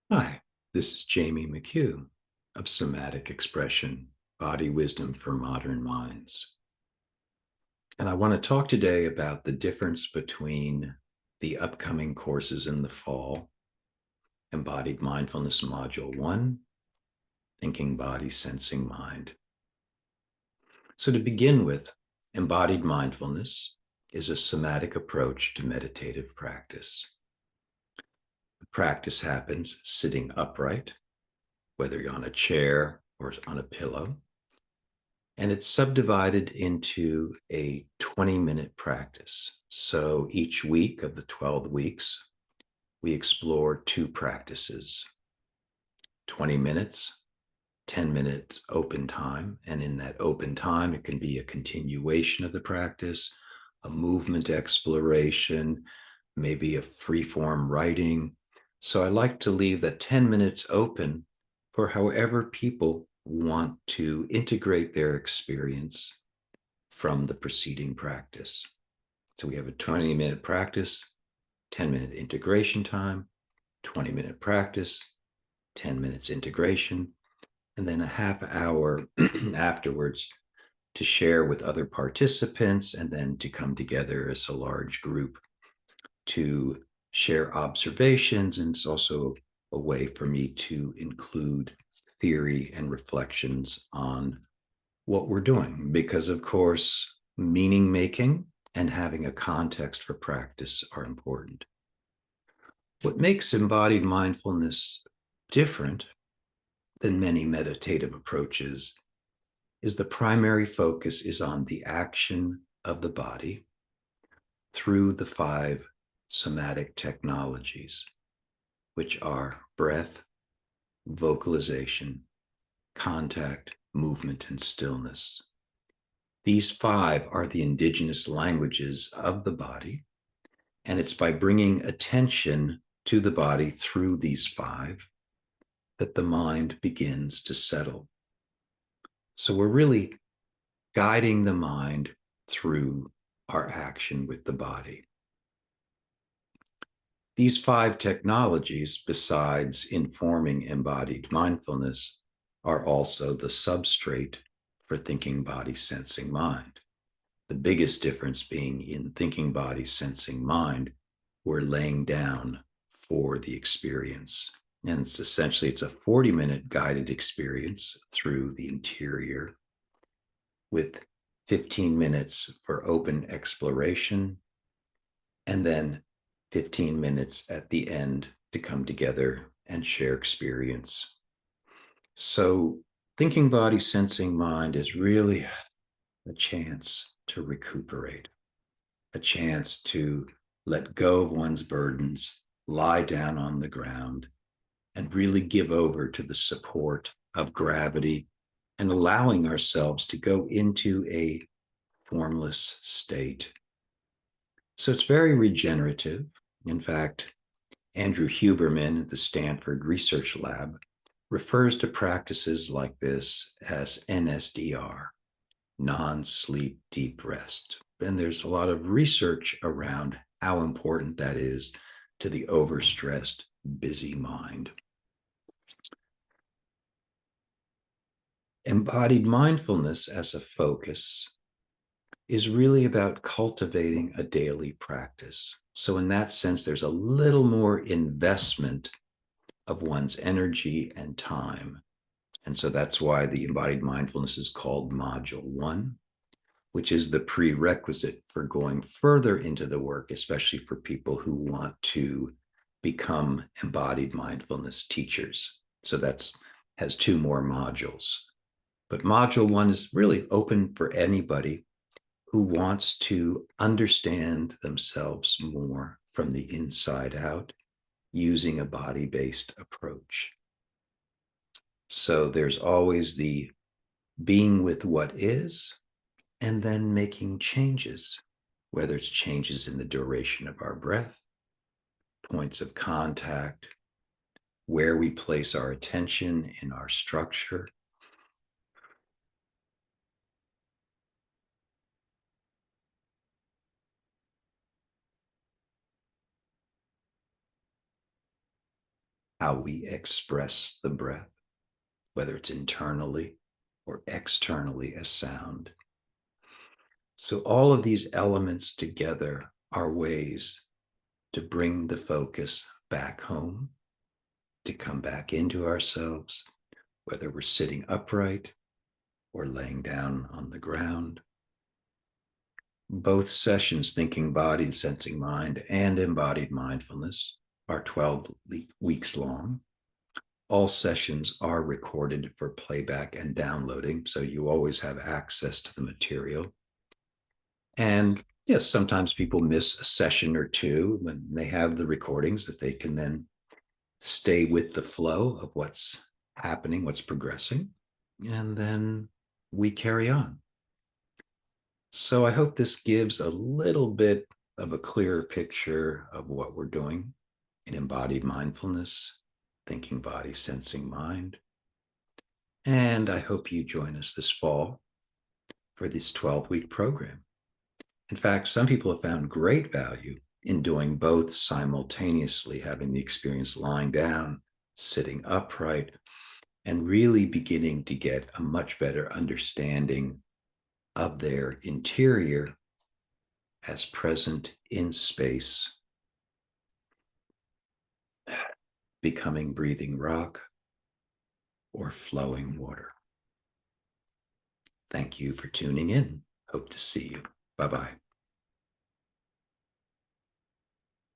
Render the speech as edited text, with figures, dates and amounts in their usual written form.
Hi, this is Jamie McHugh of Somatic Expression, Body Wisdom for Modern Minds. And I want to talk today about the difference between the upcoming courses in the fall, Embodied Mindfulness Module 1, Thinking Body, Sensing Mind. So to begin with, Embodied Mindfulness is a somatic approach to meditative practice. The practice happens sitting upright, whether you're on a chair or on a pillow. And it's subdivided into a 20-minute practice. So each week of the 12 weeks, we explore two practices, 20 minutes, 10 minutes open time. And in that open time, it can be a continuation of the practice, a movement exploration, maybe a free-form writing. So I like to leave that 10 minutes open for however people want to integrate their experience from the preceding practice. So we have a 20-minute practice, 10-minute integration time, 20-minute practice, 10 minutes integration, and then a half hour afterwards to share with other participants and then to come together as a large group to share observations. And it's also a way for me to include theory and reflections on what we're doing, because of course, meaning making and having a context for practice are important. What makes embodied mindfulness different than many meditative approaches is the primary focus is on the action of the body through the 5 somatic technologies, which are breath, vocalization, contact, movement, and stillness. These 5 are the indigenous languages of the body, and it's by bringing attention to the body through these 5 that the mind begins to settle. So we're really guiding the mind through our action with the body. These 5 technologies, besides informing embodied mindfulness, are also the substrate for thinking body, sensing mind. The biggest difference being in thinking body, sensing mind, we're laying down for the experience. And it's a 40-minute guided experience through the interior with 15 minutes for open exploration, and then 15 minutes at the end to come together and share experience. So thinking body, sensing mind is really a chance to recuperate, a chance to let go of one's burdens, lie down on the ground, and really give over to the support of gravity and allowing ourselves to go into a formless state. So it's very regenerative. In fact, Andrew Huberman at the Stanford Research Lab refers to practices like this as NSDR, non-sleep deep rest. And there's a lot of research around how important that is to the overstressed, busy mind. Embodied mindfulness as a focus is really about cultivating a daily practice. So in that sense, there's a little more investment of one's energy and time. And so that's why the embodied mindfulness is called Module 1, which is the prerequisite for going further into the work, especially for people who want to become embodied mindfulness teachers. So that has 2 more modules. But Module 1 is really open for anybody who wants to understand themselves more from the inside out using a body-based approach. So there's always the being with what is, and then making changes, whether it's changes in the duration of our breath, points of contact, where we place our attention in our structure. how we express the breath, whether it's internally or externally as sound. So all of these elements together are ways to bring the focus back home, to come back into ourselves, whether we're sitting upright or laying down on the ground. Both sessions, Thinking Body and Sensing Mind and Embodied Mindfulness, are 12 weeks long. All sessions are recorded for playback and downloading, so you always have access to the material. And yes, sometimes people miss a session or two when they have the recordings that they can then stay with the flow of what's happening, what's progressing, and then we carry on. So I hope this gives a little bit of a clearer picture of what we're doing in embodied mindfulness, thinking body, sensing mind. And I hope you join us this fall for this 12-week program. In fact, some people have found great value in doing both simultaneously, having the experience lying down, sitting upright, and really beginning to get a much better understanding of their interior as present in space, becoming breathing rock or flowing water. Thank you for tuning in. Hope to see you. Bye-bye.